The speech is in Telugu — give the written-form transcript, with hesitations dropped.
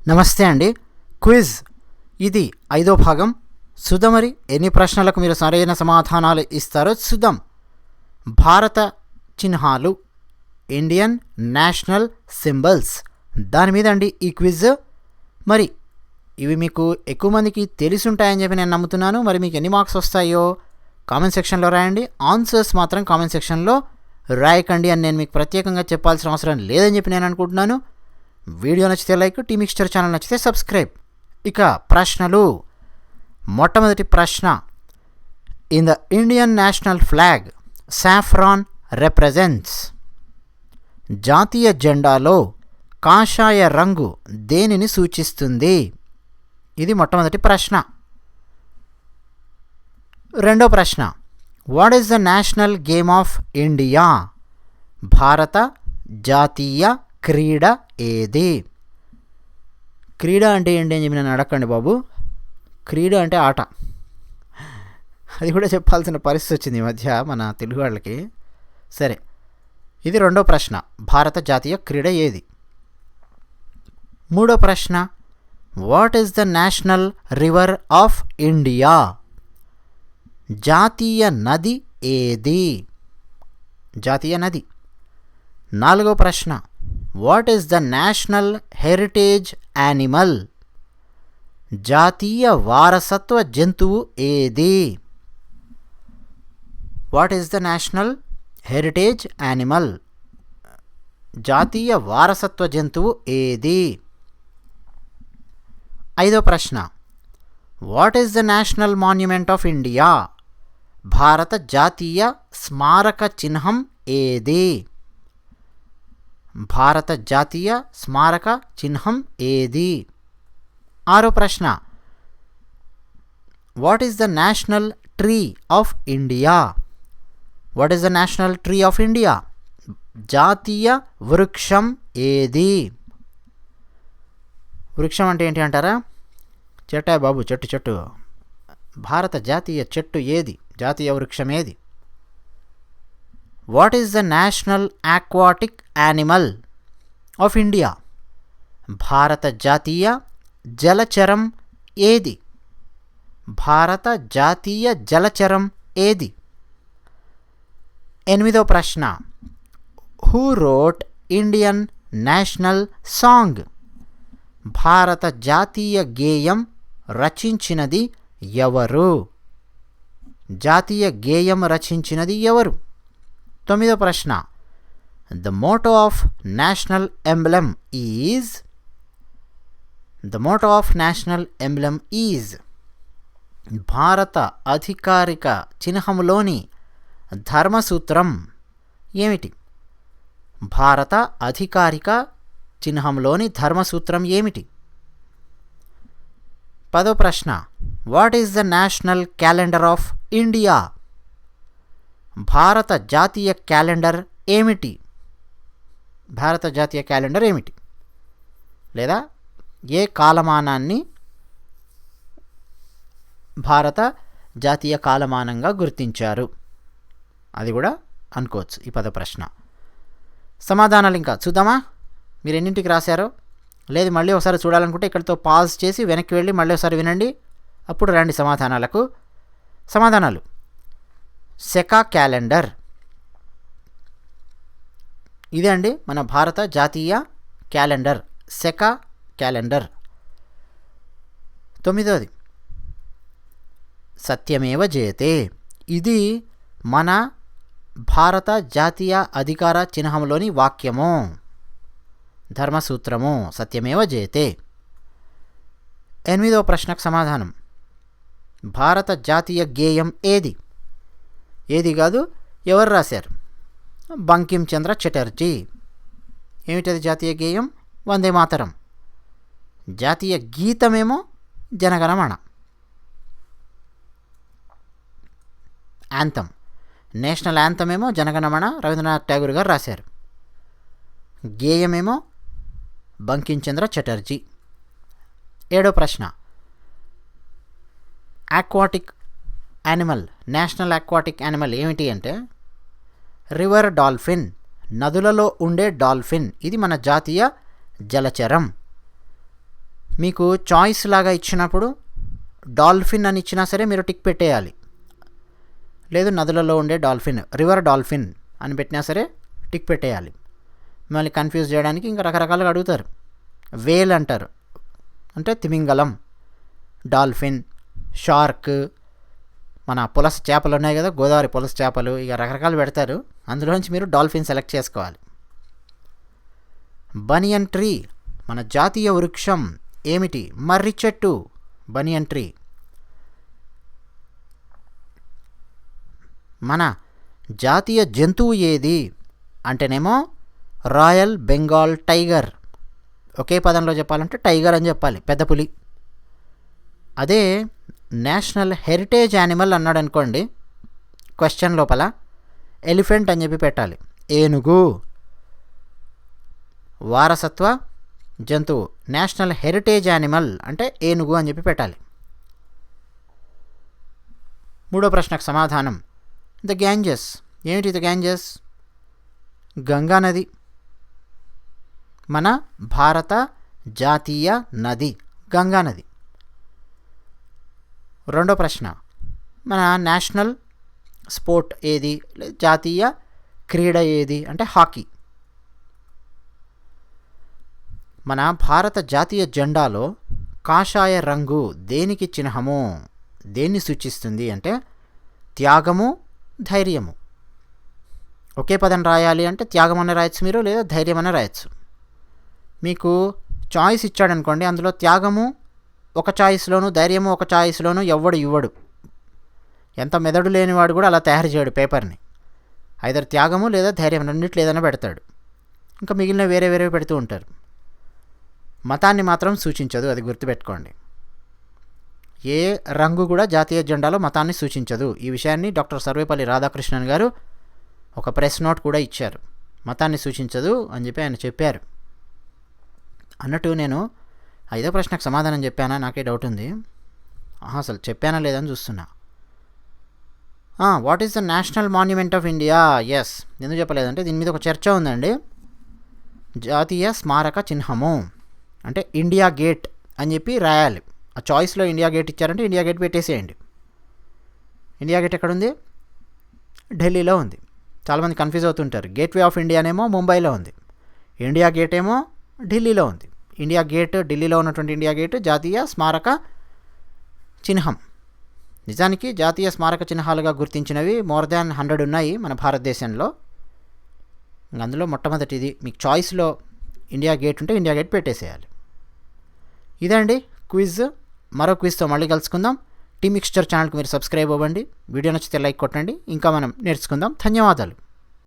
నమస్తే అండి. క్విజ్ ఇది 5వ భాగం. చూద్దాం మరి ఎన్ని ప్రశ్నలకు మీరు సరైన సమాధానాలు ఇస్తారో చూద్దాం. భారత చిహ్నాలు, ఇండియన్ నేషనల్ సింబల్స్, దాని మీద అండి ఈ క్విజ్. మరి ఇవి మీకు ఎక్కువ మందికి తెలిసి ఉంటాయని చెప్పి నేను నమ్ముతున్నాను. మరి మీకు ఎన్ని మార్క్స్ వస్తాయో కామెంట్ సెక్షన్లో రాయండి. ఆన్సర్స్ మాత్రం కామెంట్ సెక్షన్లో రాయకండి అని నేను మీకు ప్రత్యేకంగా చెప్పాల్సిన అవసరం లేదని చెప్పి నేను అనుకుంటున్నాను. వీడియో నచ్చితే లైక్, టీ మిక్స్చర్ ఛానల్ నచ్చితే సబ్స్క్రైబ్. ఇక ప్రశ్నలు. మొట్టమొదటి ప్రశ్న, in the Indian national flag saffron represents. జాతీయ జెండాలో కాషాయ రంగు దేనిని సూచిస్తుంది? ఇది మొట్టమొదటి ప్రశ్న. రెండో ప్రశ్న, what is the national game of India? భారత జాతీయ క్రీడ ఏది? క్రీడ అంటే ఏంటి అని చెప్పి నన్ను అడగండి బాబు. క్రీడ అంటే ఆట, అది కూడా చెప్పాల్సిన పరిస్థితి వచ్చింది ఈ మధ్య మన తెలుగు వాళ్ళకి. సరే, ఇది రెండో ప్రశ్న, భారత జాతీయ క్రీడ ఏది? మూడో ప్రశ్న, what is the national river of India? జాతీయ నది ఏది? జాతీయ నది. నాలుగో ప్రశ్న, what is the national heritage animal? జాతీయ వారసత్వ జంతువు ఏది? What is the national heritage animal? జాతీయ వారసత్వ జంతువు ఏది? ఐదో ప్రశ్న, what is the national monument of India? భారత జాతీయ స్మారక చిహ్నం ఏది? భారత జాతీయ స్మారక చిహ్నం ఏది? ఆరో ప్రశ్న, what is the national tree of India? What is the national tree of India? జాతీయ వృక్షం ఏది? వృక్షం అంటే ఏంటి అంటారా? చెట్టా బాబు, చెట్టు చెట్టు. భారత జాతీయ చెట్టు ఏది? జాతీయ వృక్షం ఏది? What is the national aquatic animal of India? భారత జాతీయ జలచరం ఏది? భారత జాతీయ జలచరం ఏది? ఎనిమిదో ప్రశ్న, who wrote Indian national song? భారత జాతీయ గేయం రచించినది ఎవరు? జాతీయ గేయం రచించినది ఎవరు? తొమ్మిదో ప్రశ్న, the motto of national emblem is? The motto of national emblem is. భారత అధికారిక చిహ్నంలోని ధర్మసూత్రం ఏమిటి? భారత అధికారిక చిహ్నంలోని ధర్మసూత్రం ఏమిటి? పదో ప్రశ్న, what is the national calendar of India? భారత జాతీయ క్యాలెండర్ ఏమిటి? భారత జాతీయ క్యాలెండర్ ఏమిటి? లేదా ఏ కాలమానాన్ని భారత జాతీయ కాలమానంగా గుర్తించారు? అది కూడా అనుకోవచ్చు ఈ పద ప్రశ్న. సమాధానాలు ఇంకా చూద్దామా? మీరు ఎన్నింటికి రాశారో? లేదు మళ్ళీ ఒకసారి చూడాలనుకుంటే ఇక్కడితో పాజ్ చేసి వెనక్కి వెళ్ళి మళ్ళీ ఒకసారి వినండి, అప్పుడు రండి సమాధానాలకు. సమాధానాలు: సెకా క్యాలెండర్, ఇదే అండి మన భారత జాతీయ క్యాలెండర్, సెకా క్యాలెండర్. తొమ్మిదోది సత్యమేవ జయతే, ఇది మన భారత జాతీయ అధికార చిహ్నంలోని వాక్యము, ధర్మసూత్రము, సత్యమేవ జయతే. ఎనిమిదవ ప్రశ్నకు సమాధానం, భారత జాతీయ గేయం ఏది? ఏది కాదు, ఎవరు రాశారు? బంకిం చంద్ర చటర్జీ. ఏమిటది జాతీయ గేయం? వందే మాతరం. జాతీయ గీతమేమో జనగణమన, యాంథమ్, నేషనల్ యాంథమ్ ఏమో జనగణమన, రవీంద్రనాథ్ ఠాగూర్ గారు రాశారు. గేయమేమో బంకిం చంద్ర చటర్జీ. ఏడో ప్రశ్న, aquatic animal, national aquatic animal ఏమిటి అంటే రివర్ డాల్ఫిన్, నదులలో ఉండే డాల్ఫిన్. ఇది మన జాతీయ జలచరం. మీకు చాయిస్ లాగా ఇచ్చినప్పుడు డాల్ఫిన్ అని ఇచ్చినా సరే మీరు టిక్ పెట్టేయాలి. లేదు నదులలో ఉండే డాల్ఫిన్, రివర్ డాల్ఫిన్ అని పెట్టినా సరే టిక్ పెట్టేయాలి. మిమ్మల్ని కన్ఫ్యూజ్ చేయడానికి ఇంకా రకరకాలుగా అడుగుతారు. వేల్ అంటారు, అంటే తిమింగలం, డాల్ఫిన్, షార్క్, మన పులస చేపలు ఉన్నాయి కదా, గోదావరి పులస చేపలు, ఇక రకరకాలు పెడతారు. అందులోంచి మీరు డాల్ఫిన్ సెలెక్ట్ చేసుకోవాలి. బనియన్ ట్రీ, మన జాతీయ వృక్షం ఏమిటి? మర్రి చెట్టు, బనియన్ ట్రీ. మన జాతీయ జంతువు ఏది అంటేనేమో రాయల్ బెంగాల్ టైగర్. ఒకే పదంలో చెప్పాలంటే టైగర్ అని చెప్పాలి, పెద్ద పులి. అదే నేషనల్ హెరిటేజ్ యానిమల్ అన్నాడు అనుకోండి, క్వశ్చన్ లోపల ఎలిఫెంట్ అని చెప్పి పెట్టాలి. ఏనుగు వారసత్వ జంతువు, నేషనల్ హెరిటేజ్ యానిమల్ అంటే ఏనుగు అని చెప్పి పెట్టాలి. మూడో ప్రశ్నకు సమాధానం ద గ్యాంజెస్. ఏమిటి ద గ్యాంజెస్? గంగా నది, మన భారత జాతీయ నది గంగా నది. రెండో ప్రశ్న, మన నేషనల్ స్పోర్ట్ ఏది, జాతీయ క్రీడ ఏది అంటే హాకీ. మన భారత జాతీయ జెండాలో కాషాయ రంగు దేనికి చిహ్నము, దేన్ని సూచిస్తుంది అంటే త్యాగము, ధైర్యము. ఒకే పదం రాయాలి అంటే త్యాగం అనే రాయొచ్చు మీరు, లేదా ధైర్యం అనే రాయొచ్చు. మీకు చాయిస్ ఇచ్చాడనుకోండి, అందులో త్యాగము ఒక చాయిస్లోను, ధైర్యము ఒక చాయిస్లోను ఎవ్వడు ఇవ్వడు. ఎంత మెదడు లేనివాడు కూడా అలా తయారు చేయడు పేపర్ని. ఐదర్ త్యాగము లేదా ధైర్యం, రెండిట్లో ఏదైనా పెడతాడు. ఇంకా మిగిలిన వేరే వేరే పెడుతూ ఉంటారు. మతాన్ని మాత్రం సూచించదు, అది గుర్తుపెట్టుకోండి. ఏ రంగు కూడా జాతీయ జెండాలో మతాన్ని సూచించదు. ఈ విషయాన్ని డాక్టర్ సర్వేపల్లి రాధాకృష్ణన్ గారు ఒక ప్రెస్ నోట్ కూడా ఇచ్చారు. మతాన్ని సూచించదు అని చెప్పి ఆయన చెప్పారు. అన్నట్టు నేను ఐదో ప్రశ్నకు సమాధానం చెప్పానా, నాకే డౌట్ ఉంది. అసలు చెప్పానా లేదని చూస్తున్నా. What is the national monument of India? Yes, ఎందుకు చెప్పలేదంటే దీని మీద ఒక చర్చ ఉందండి. జాతీయ స్మారక చిహ్నము అంటే ఇండియా గేట్ అని చెప్పి రాయాలి. ఆ చాయిస్లో ఇండియా గేట్ ఇచ్చారంటే ఇండియా గేట్ పెట్టేసేయండి. ఇండియా గేట్ ఎక్కడుంది? ఢిల్లీలో ఉంది. చాలామంది కన్ఫ్యూజ్ అవుతుంటారు. గేట్వే ఆఫ్ ఇండియానేమో ముంబైలో ఉంది, ఇండియా గేట్ ఏమో ఢిల్లీలో ఉంది. ఇండియా గేట్, ఢిల్లీలో ఉన్నటువంటి ఇండియా గేట్ జాతీయ స్మారక చిహ్నం. నిజానికి జాతీయ స్మారక చిహ్నాలుగా గుర్తించినవి మోర్ దాన్ 100 ఉన్నాయి మన భారతదేశంలో. అందులో మొట్టమొదటిది మీకు చాయిస్లో ఇండియా గేట్ ఉంటే ఇండియా గేట్ పెట్టేసేయాలి. ఇదండి క్విజ్. మరో క్విజ్తో మళ్ళీ కలుసుకుందాం. టీ మిక్స్చర్ ఛానల్కి మీరు సబ్స్క్రైబ్ అవ్వండి. వీడియో నచ్చితే లైక్ కొట్టండి. ఇంకా మనం నేర్చుకుందాం. ధన్యవాదాలు.